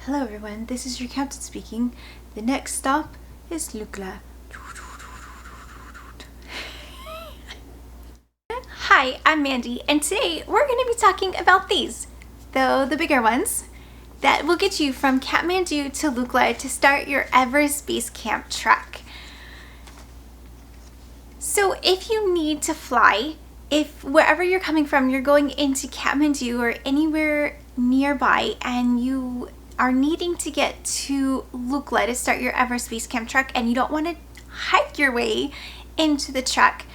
Hello everyone, this is your captain speaking. The next stop is Lukla. Hi, I'm Mandy, and today we're going to be talking about these, though the bigger ones, that will get you from Kathmandu to Lukla to start your Everest Base Camp trek. So if you need to fly, if wherever you're coming from, you're going into Kathmandu or anywhere nearby and you are needing to get to Lukla to start your Everest Base Camp trek and you don't want to hike your way into the trek,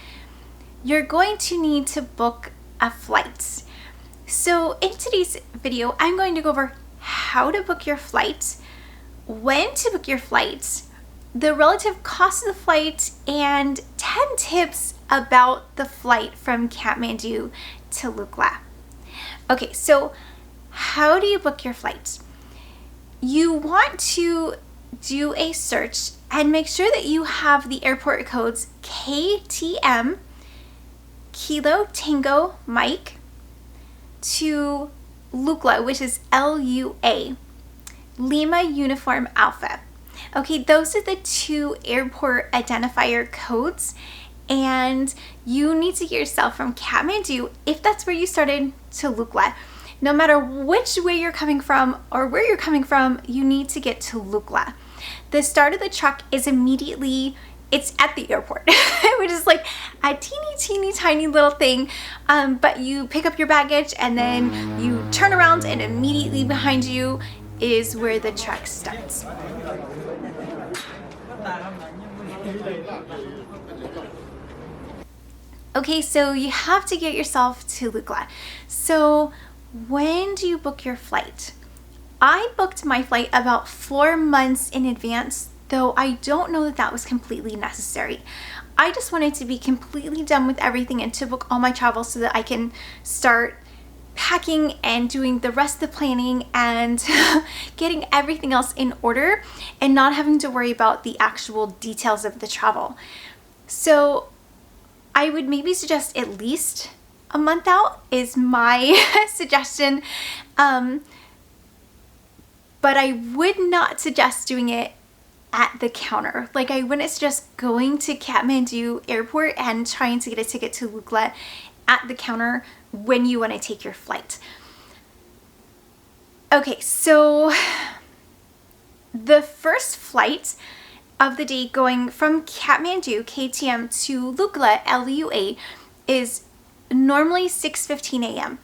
you're going to need to book a flight. So in today's video, I'm going to go over how to book your flight, when to book your flight, the relative cost of the flight, and 10 tips about the flight from Kathmandu to Lukla. Okay, so how do you book your flight? You want to do a search and make sure that you have the airport codes KTM, Kilo Tango Mike, to Lukla, which is LUA, Lima Uniform Alpha. Okay, those are the two airport identifier codes, and you need to get yourself from Kathmandu, if that's where you started, to Lukla. No matter which way you're coming from or where you're coming from, you need to get to Lukla. The start of the trek is immediately, it's at the airport, which is like a teeny tiny little thing, but you pick up your baggage and then you turn around and immediately behind you is where the trek starts. Okay, so you have to get yourself to Lukla. So when do you book your flight? I booked my flight about 4 months in advance, though I don't know that that was completely necessary. I just wanted to be completely done with everything and to book all my travel so that I can start packing and doing the rest of the planning and getting everything else in order and not having to worry about the actual details of the travel. So I would maybe suggest at least a month out is my suggestion, but I would not suggest doing it at the counter. Like, I wouldn't suggest going to Kathmandu airport and trying to get a ticket to Lukla at the counter when you want to take your flight. Okay, so the first flight of the day going from Kathmandu, KTM, to Lukla, LUA, is normally 6:15 a.m.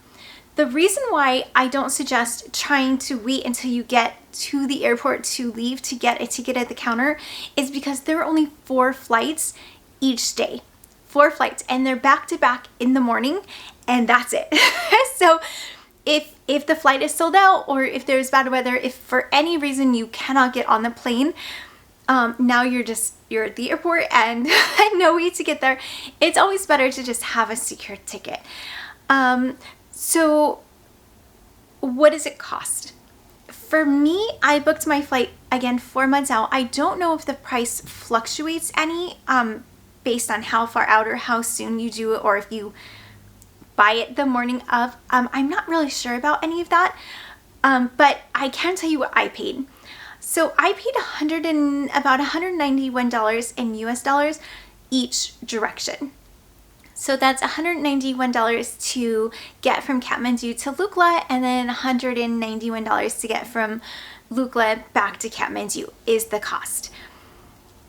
The reason why I don't suggest trying to wait until you get to the airport to leave to get a ticket at the counter is because there are only 4 flights each day. 4 flights, and they're back to back in the morning, and that's it. So if the flight is sold out, or if there's bad weather, if for any reason you cannot get on the plane, now you're at the airport and no way to get there, it's always better to just have a secure ticket. So what does it cost? For me, I booked my flight, again, 4 months out. I don't know if the price fluctuates any based on how far out or how soon you do it, or if you buy it the morning of. I'm not really sure about any of that, but I can tell you what I paid. So I paid about $191 in US dollars each direction. So that's $191 to get from Kathmandu to Lukla, and then $191 to get from Lukla back to Kathmandu is the cost.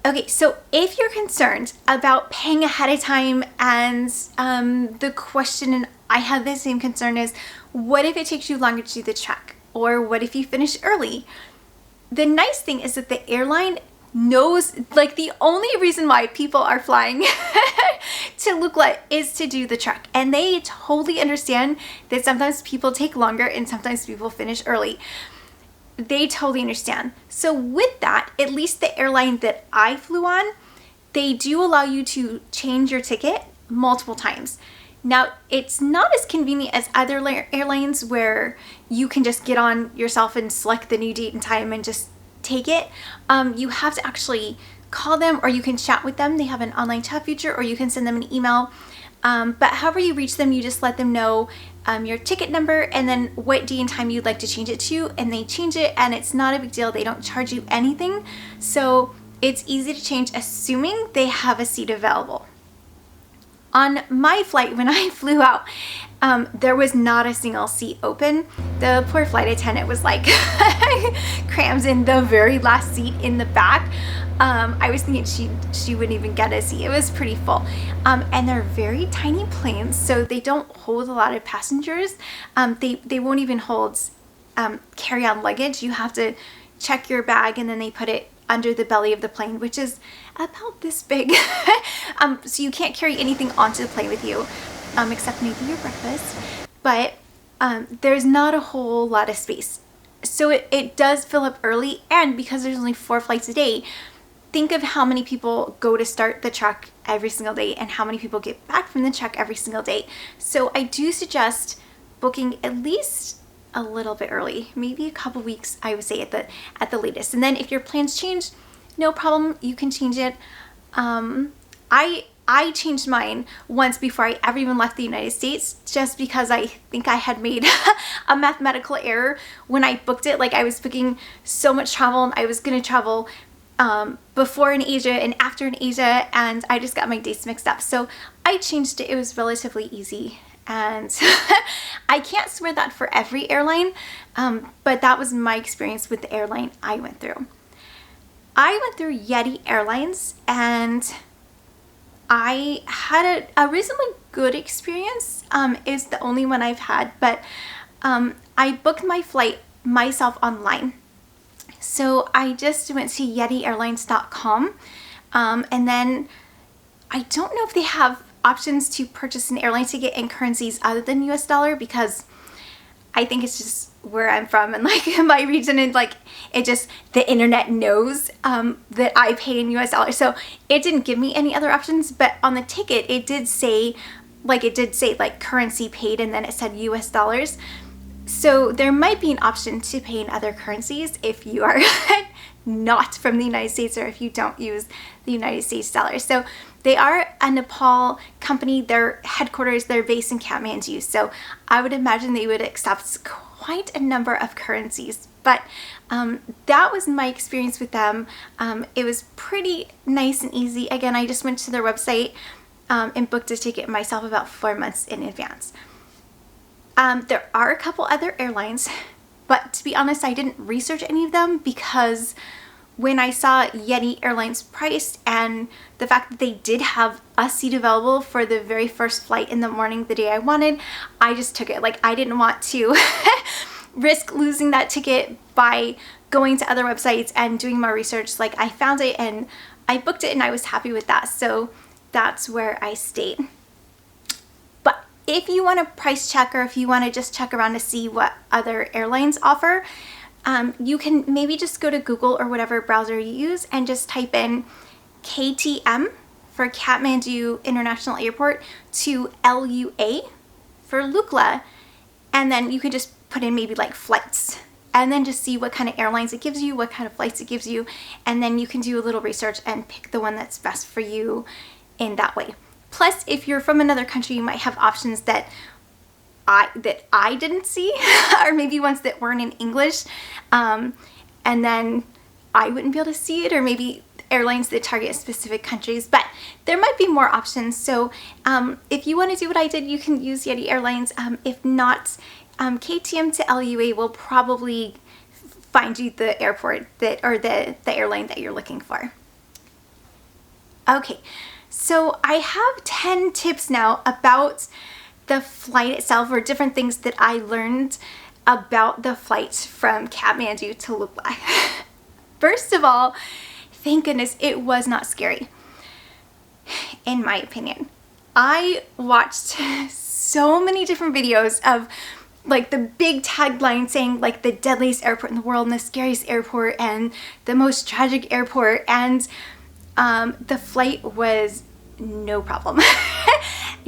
Okay, so if you're concerned about paying ahead of time, and the question, and I have the same concern, is what if it takes you longer to do the trek? Or what if you finish early? The nice thing is that the airline knows, like, the only reason why people are flying to Lukla is to do the trek, and they totally understand that sometimes people take longer and sometimes people finish early. They totally understand. So with that, at least the airline that I flew on, they do allow you to change your ticket multiple times. Now, it's not as convenient as other airlines where you can just get on yourself and select the new date and time and just take it. You have to actually call them, or you can chat with them. They have an online chat feature, or you can send them an email. But however you reach them, you just let them know your ticket number, and then what day and time you'd like to change it to, and they change it, and it's not a big deal. They don't charge you anything. So it's easy to change, assuming they have a seat available. On my flight, when I flew out, there was not a single seat open. The poor flight attendant was like crammed in the very last seat in the back. I was thinking she wouldn't even get a seat. It was pretty full. And they're very tiny planes, so they don't hold a lot of passengers. They won't even hold carry-on luggage. You have to check your bag, and then they put it under the belly of the plane, which is about this big. So you can't carry anything onto the plane with you, except maybe your breakfast. But there's not a whole lot of space. So it does fill up early, and because there's only 4 flights a day, think of how many people go to start the check every single day and how many people get back from the check every single day. So I do suggest booking at least a little bit early, maybe a couple weeks, I would say at the latest. And then if your plans change, no problem, you can change it. I changed mine once before I ever even left the United States, just because I think I had made a mathematical error when I booked it. Like, I was booking so much travel, and I was going to travel before in Asia and after in Asia, and I just got my dates mixed up. So I changed it. It was relatively easy. And I can't swear that for every airline, but that was my experience with the airline I went through. I went through Yeti Airlines, and I had a reasonably good experience. It's the only one I've had, but I booked my flight myself online. So I just went to yetiairlines.com, and then I don't know if they have options to purchase an airline ticket in currencies other than US dollar, because I think it's just where I'm from and like my region, and like it just, the internet knows that I pay in US dollars, so it didn't give me any other options. But on the ticket it did say like currency paid, and then it said US dollars. So there might be an option to pay in other currencies if you are not from the United States, or if you don't use the United States dollar. So they are a Nepal company. Their headquarters, they're based in Kathmandu. So I would imagine they would accept quite a number of currencies. But that was my experience with them. It was pretty nice and easy. Again, I just went to their website and booked a ticket myself about 4 months in advance. There are a couple other airlines, but to be honest, I didn't research any of them, because when I saw Yeti Airlines priced and the fact that they did have a seat available for the very first flight in the morning the day I wanted, I just took it. Like, I didn't want to risk losing that ticket by going to other websites and doing more research. Like, I found it and I booked it, and I was happy with that. So that's where I stayed. But if you want to price check, or if you want to just check around to see what other airlines offer, you can maybe just go to Google or whatever browser you use and just type in KTM for Kathmandu International Airport to LUA for Lukla, and then you can just put in maybe like flights, and then just see what kind of airlines it gives you, what kind of flights it gives you, and then you can do a little research and pick the one that's best for you in that way. Plus, if you're from another country, you might have options that I didn't see, or maybe ones that weren't in English, and then I wouldn't be able to see it, or maybe airlines that target specific countries, but there might be more options. So if you want to do what I did, you can use Yeti Airlines. If not, KTM to LUA will probably find you the airport or the airline that you're looking for. Okay, so I have 10 tips now about the flight itself, or different things that I learned about the flight from Kathmandu to Lukla. First of all, thank goodness it was not scary, in my opinion. I watched so many different videos of like the big tagline saying like the deadliest airport in the world, and the scariest airport, and the most tragic airport, and the flight was no problem.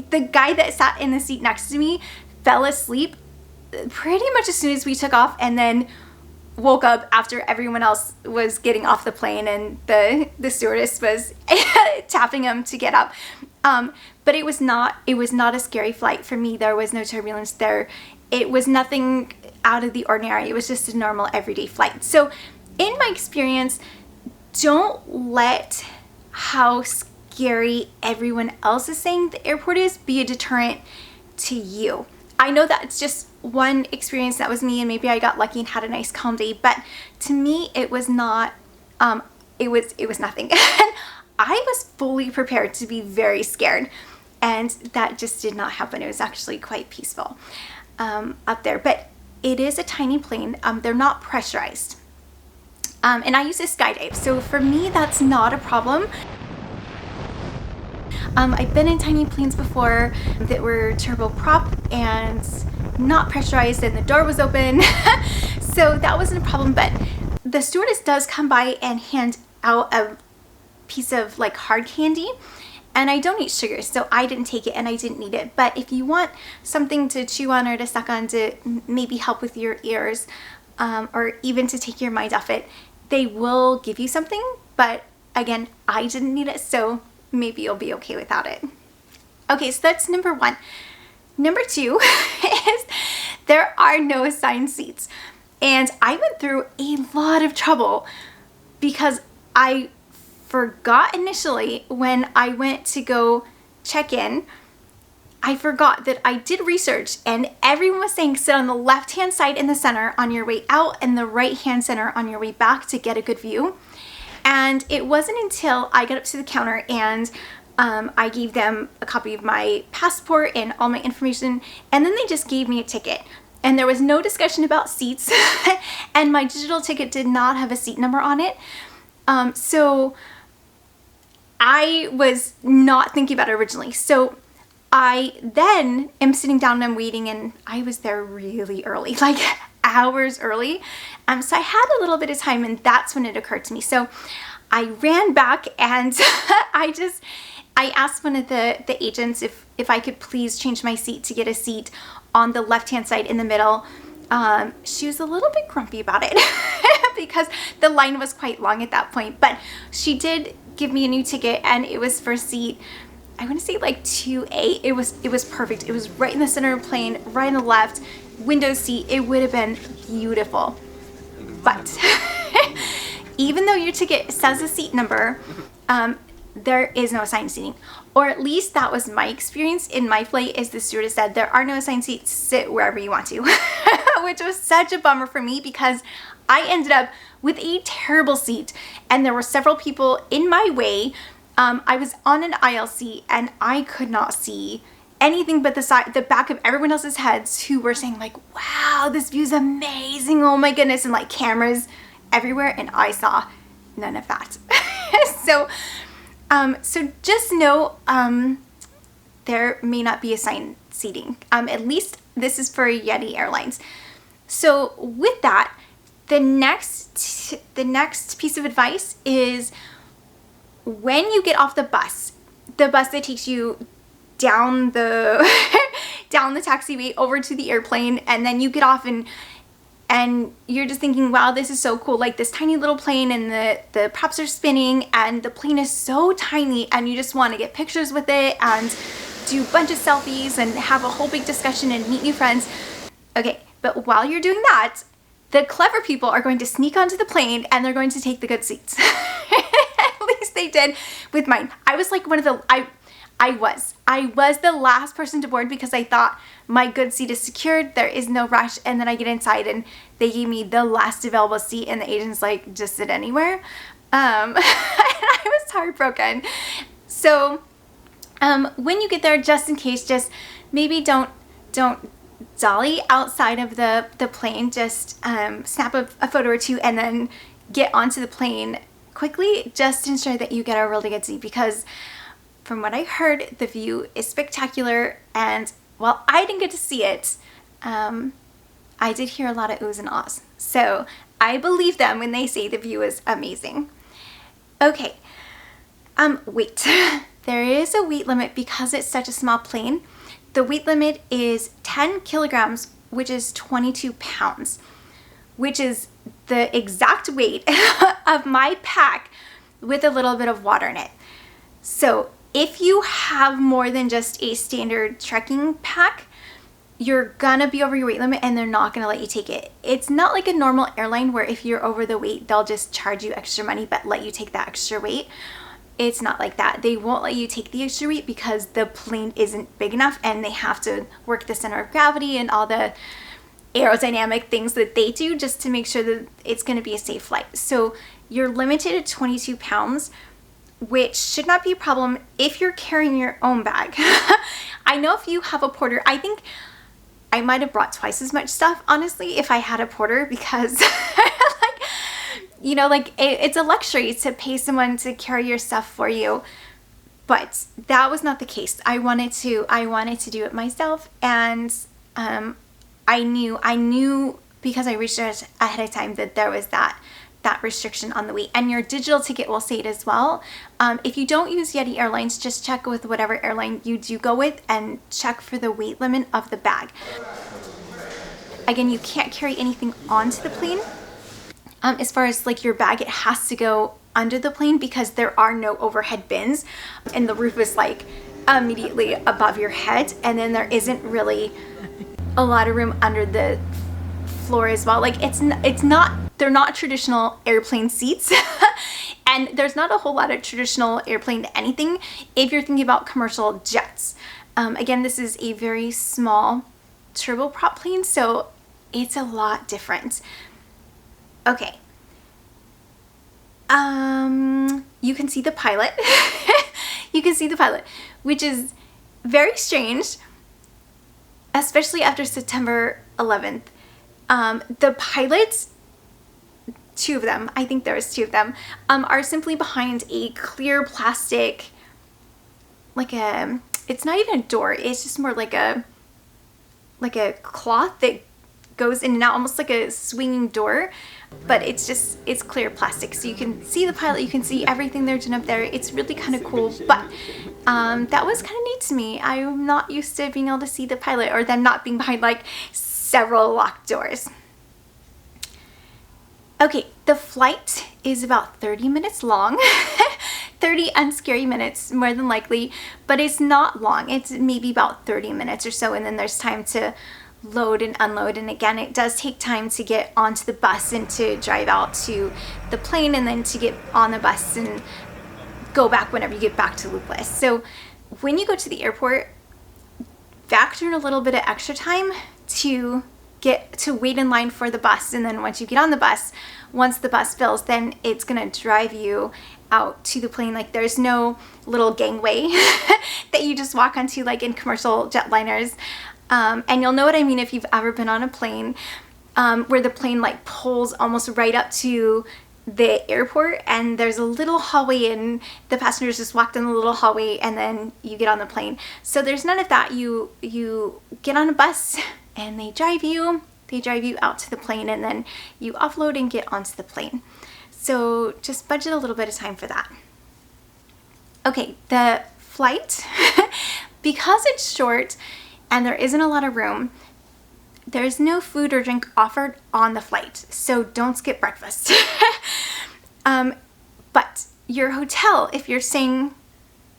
The guy that sat in the seat next to me fell asleep pretty much as soon as we took off, and then woke up after everyone else was getting off the plane, and the stewardess was tapping him to get up. But it was not a scary flight for me. There was no turbulence there. It was nothing out of the ordinary. It was just a normal everyday flight. So in my experience, don't let how scary everyone else is saying the airport is be a deterrent to you. I know that it's just one experience, that was me, and maybe I got lucky and had a nice calm day, but to me it was not, it was nothing. And I was fully prepared to be very scared, and that just did not happen. It was actually quite peaceful up there, but it is a tiny plane. They're not pressurized. And I use a skydive, so for me that's not a problem. I've been in tiny planes before that were turboprop and not pressurized, and the door was open. So that wasn't a problem, but the stewardess does come by and hand out a piece of like hard candy, and I don't eat sugar, so I didn't take it and I didn't need it. But if you want something to chew on or to suck on to maybe help with your ears, or even to take your mind off it, they will give you something. But again, I didn't need it, so maybe you'll be okay without it. Okay, so that's number one. Number two is there are no assigned seats. And I went through a lot of trouble because I forgot initially when I went to go check in. I forgot that I did research, and everyone was saying sit on the left hand side in the center on your way out and the right hand center on your way back to get a good view. And it wasn't until I got up to the counter and I gave them a copy of my passport and all my information, and then they just gave me a ticket. And there was no discussion about seats, and my digital ticket did not have a seat number on it. So I was not thinking about it originally. So I then am sitting down and I'm waiting, and I was there really early, like hours early. So I had a little bit of time, and that's when it occurred to me. So I ran back and I asked one of the agents if I could please change my seat to get a seat on the left-hand side in the middle. She was a little bit grumpy about it because the line was quite long at that point, but she did give me a new ticket, and it was for seat, I want to say like 2A. It was perfect. It was right in the center of the plane, right on the left, window seat. It would have been beautiful. But even though your ticket says a seat number, there is no assigned seating. Or at least that was my experience in my flight, is the stewardess said there are no assigned seats, sit wherever you want to. Which was such a bummer for me because I ended up with a terrible seat, and there were several people in my way. I was on an aisle seat, and I could not see anything but the back of everyone else's heads, who were saying like, wow, this view's amazing, oh my goodness, and like cameras everywhere, and I saw none of that. So just know there may not be assigned seating. At least this is for Yeti Airlines. So with that, the next piece of advice is when you get off the bus that takes you down the down the taxiway over to the airplane, and then you get off and you're just thinking, wow, this is so cool, like this tiny little plane, and the props are spinning, and the plane is so tiny, and you just want to get pictures with it and do a bunch of selfies and have a whole big discussion and meet new friends. Okay, but while you're doing that, the clever people are going to sneak onto the plane, and they're going to take the good seats. At least they did with mine. I was like one of the, I was the last person to board because I thought my good seat is secured, there is no rush, and then I get inside and they gave me the last available seat, and the agent's like, just sit anywhere. And I was heartbroken. So when you get there, just in case, just maybe don't dolly outside of the plane, just snap a photo or two and then get onto the plane quickly, just to ensure that you get a really good seat, because from what I heard, the view is spectacular, and while I didn't get to see it, I did hear a lot of oohs and ahs. So I believe them when they say the view is amazing. Okay, weight. There is a weight limit because it's such a small plane. The weight limit is 10 kilograms, which is 22 pounds, which is the exact weight of my pack with a little bit of water in it. So If you have more than just a standard trekking pack, you're gonna be over your weight limit and they're not gonna let you take it. It's not like a normal airline where if you're over the weight, they'll just charge you extra money but let you take that extra weight. It's not like that. They won't let you take the extra weight because the plane isn't big enough and they have to work the center of gravity and all the aerodynamic things that they do just to make sure that it's going to be a safe flight. So you're limited to 22 pounds, which should not be a problem if you're carrying your own bag. I know if you have a porter, I think I might have brought twice as much stuff, honestly, if I had a porter, because it's a luxury to pay someone to carry your stuff for you. But that was not the case. I wanted to do it myself, and I knew because I researched ahead of time that there was that restriction on the weight. And your digital ticket will say it as well. If you don't use Yeti Airlines, just check with whatever airline you do go with and check for the weight limit of the bag. Again, you can't carry anything onto the plane. As far as like your bag, it has to go under the plane because there are no overhead bins and the roof is like immediately above your head, and then there isn't really a lot of room under the floor as well. Like they're not traditional airplane seats and there's not a whole lot of traditional airplane anything if you're thinking about commercial jets. Again, this is a very small turboprop plane, so it's a lot different. Okay. You can see the pilot. You can see the pilot, which is very strange, especially after September 11th. The pilots, two of them, I think there was two of them, are simply behind a clear plastic, it's not even a door, it's just more like a cloth that goes in and out, almost like a swinging door, but it's clear plastic, so you can see the pilot, you can see everything they're doing up there. It's really kind of cool, but that was kind of neat to me. I'm not used to being able to see the pilot or them not being behind like several locked doors. Okay, the flight is about 30 minutes long. 30 unscary minutes, more than likely, but it's not long. It's maybe about 30 minutes or so, and then there's time to load and unload. And again, it does take time to get onto the bus and to drive out to the plane and then to get on the bus and go back whenever you get back to Lukla. So when you go to the airport, factor in a little bit of extra time to get to wait in line for the bus, and then once you get on the bus, once the bus fills, then it's gonna drive you out to the plane. Like there's no little gangway that you just walk onto like in commercial jetliners. And you'll know what I mean if you've ever been on a plane where the plane like pulls almost right up to the airport, and there's a little hallway and the passengers just walk down the little hallway and then you get on the plane. So there's none of that. You get on a bus and they drive you out to the plane, and then you offload and get onto the plane. So just budget a little bit of time for that. Okay, the flight, because it's short and there isn't a lot of room, there's no food or drink offered on the flight, so don't skip breakfast. But your hotel, if you're staying,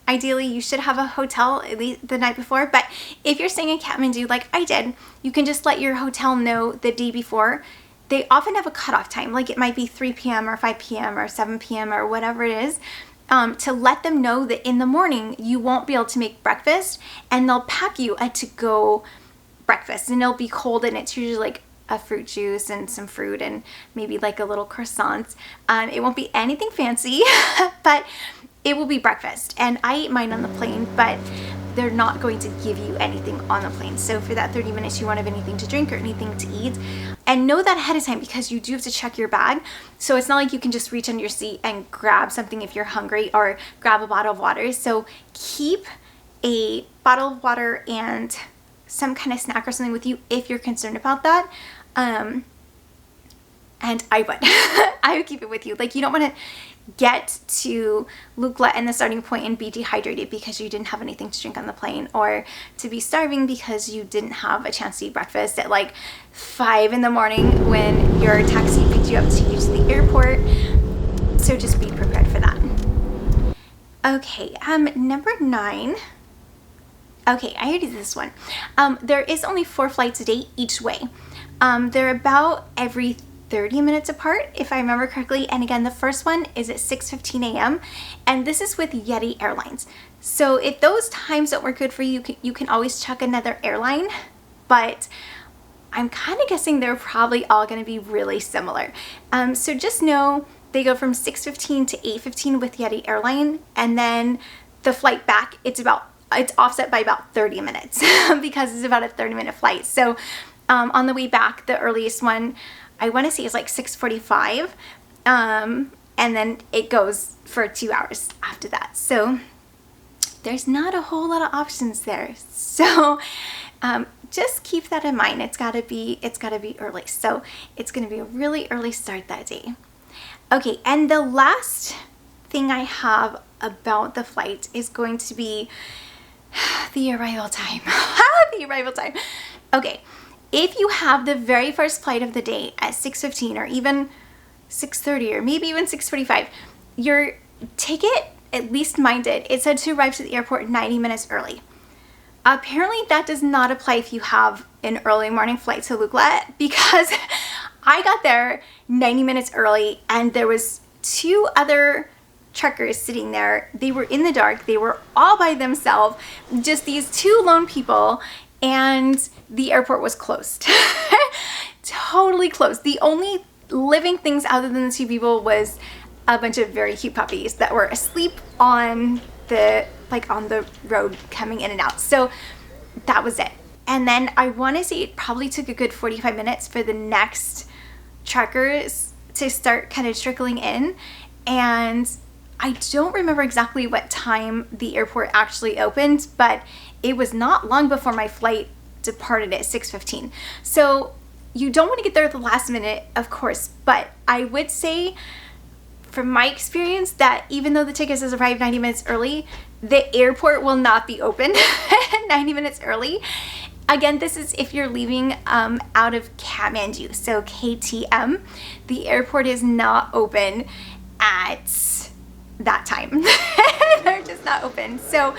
ideally you should have a hotel at least the night before, but if you're staying in Kathmandu like I did, you can just let your hotel know the day before. They often have a cutoff time, like it might be 3 p.m. or 5 p.m. or 7 p.m. or whatever it is, to let them know that in the morning you won't be able to make breakfast, and they'll pack you a to-go breakfast, and it'll be cold, and it's usually like a fruit juice and some fruit and maybe like a little croissant. It won't be anything fancy, but it will be breakfast. And I ate mine on the plane, but they're not going to give you anything on the plane. So for that 30 minutes, you won't have anything to drink or anything to eat. And know that ahead of time, because you do have to check your bag. So it's not like you can just reach under your seat and grab something if you're hungry, or grab a bottle of water. So keep a bottle of water and some kind of snack or something with you if you're concerned about that. And I would keep it with you. Like, you don't want to get to Lukla and the starting point and be dehydrated because you didn't have anything to drink on the plane, or to be starving because you didn't have a chance to eat breakfast at like 5 in the morning when your taxi picked you up to the airport. So just be prepared for that. Okay, number 9. Okay, I already did this one. There is only 4 flights a day each way. They're about every 30 minutes apart, if I remember correctly. And again, the first one is at 6:15 a.m. and this is with Yeti Airlines. So if those times don't work good for you, you can always check another airline, but I'm kind of guessing they're probably all going to be really similar. So just know they go from 6:15 to 8:15 with Yeti Airline, and then the flight back, it's offset by about 30 minutes because it's about a 30-minute flight. So on the way back, the earliest one I want to say is like 6:45, and then it goes for 2 hours after that. So there's not a whole lot of options there. So just keep that in mind. It's gotta be early. So it's gonna be a really early start that day. Okay, and the last thing I have about the flight is going to be the arrival time. The arrival time. Okay, if you have the very first flight of the day at 6:15 or even 6:30 or maybe even 6:45, your ticket, at least mine did, it said to arrive to the airport 90 minutes early. Apparently that does not apply if you have an early morning flight to Lukla, because I got there 90 minutes early and there was 2 other truckers sitting there. They were in the dark. They were all by themselves, just these 2 lone people, and the airport was closed. Totally closed. The only living things other than the 2 people was a bunch of very cute puppies that were asleep on the road coming in and out. So that was it. And then I want to say it probably took a good 45 minutes for the next truckers to start kind of trickling in. And I don't remember exactly what time the airport actually opened, but it was not long before my flight departed at 6:15. So you don't want to get there at the last minute, of course, but I would say from my experience that even though the ticket says arrive 90 minutes early, the airport will not be open 90 minutes early. Again, this is if you're leaving out of Kathmandu, so KTM. The airport is not open at that time. They're just not open. So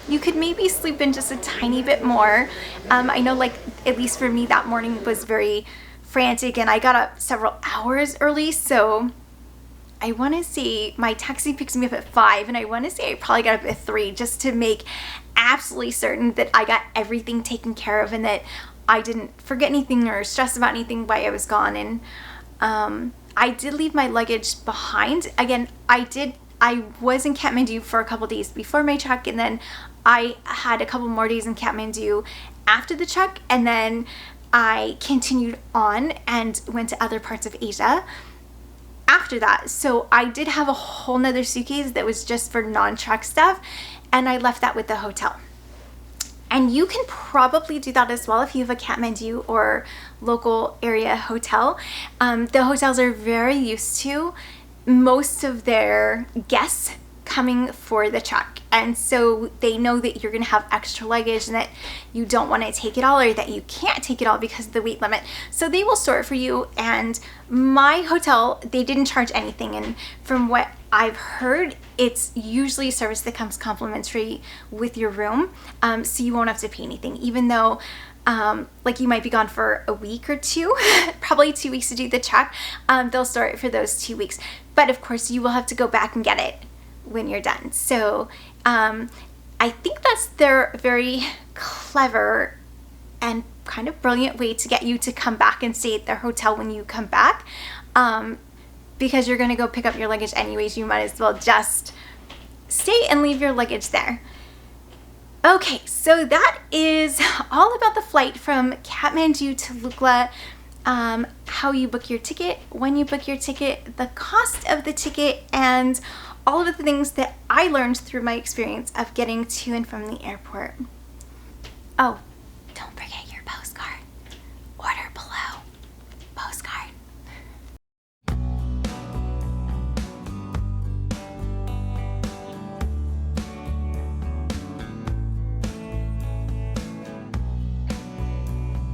you could maybe sleep in just a tiny bit more. I know, like, at least for me, that morning was very frantic and I got up several hours early. So I want to say my taxi picks me up at 5 and I want to say I probably got up at 3 just to make absolutely certain that I got everything taken care of and that I didn't forget anything or stress about anything while I was gone. And I did leave my luggage behind. Again, I was in Kathmandu for a couple days before my check, and then I had a couple more days in Kathmandu after the check, and then I continued on and went to other parts of Asia after that. So I did have a whole nother suitcase that was just for non-check stuff, and I left that with the hotel. And you can probably do that as well if you have a Kathmandu or local area hotel. The hotels are very used to most of their guests coming for the check, and so they know that you're gonna have extra luggage and that you don't want to take it all, or that you can't take it all because of the weight limit. So they will store it for you. And my hotel, they didn't charge anything, and from what I've heard, it's usually a service that comes complimentary with your room, so you won't have to pay anything, even though like you might be gone for a week or 2, probably 2 weeks to do the check. They'll store it for those 2 weeks, but of course you will have to go back and get it when you're done. So I think that's their very clever and kind of brilliant way to get you to come back and stay at their hotel when you come back, because you're going to go pick up your luggage anyways. You might as well just stay and leave your luggage there. Okay, so that is all about the flight from Kathmandu to Lukla, how you book your ticket, when you book your ticket, the cost of the ticket, and all of the things that I learned through my experience of getting to and from the airport. Oh,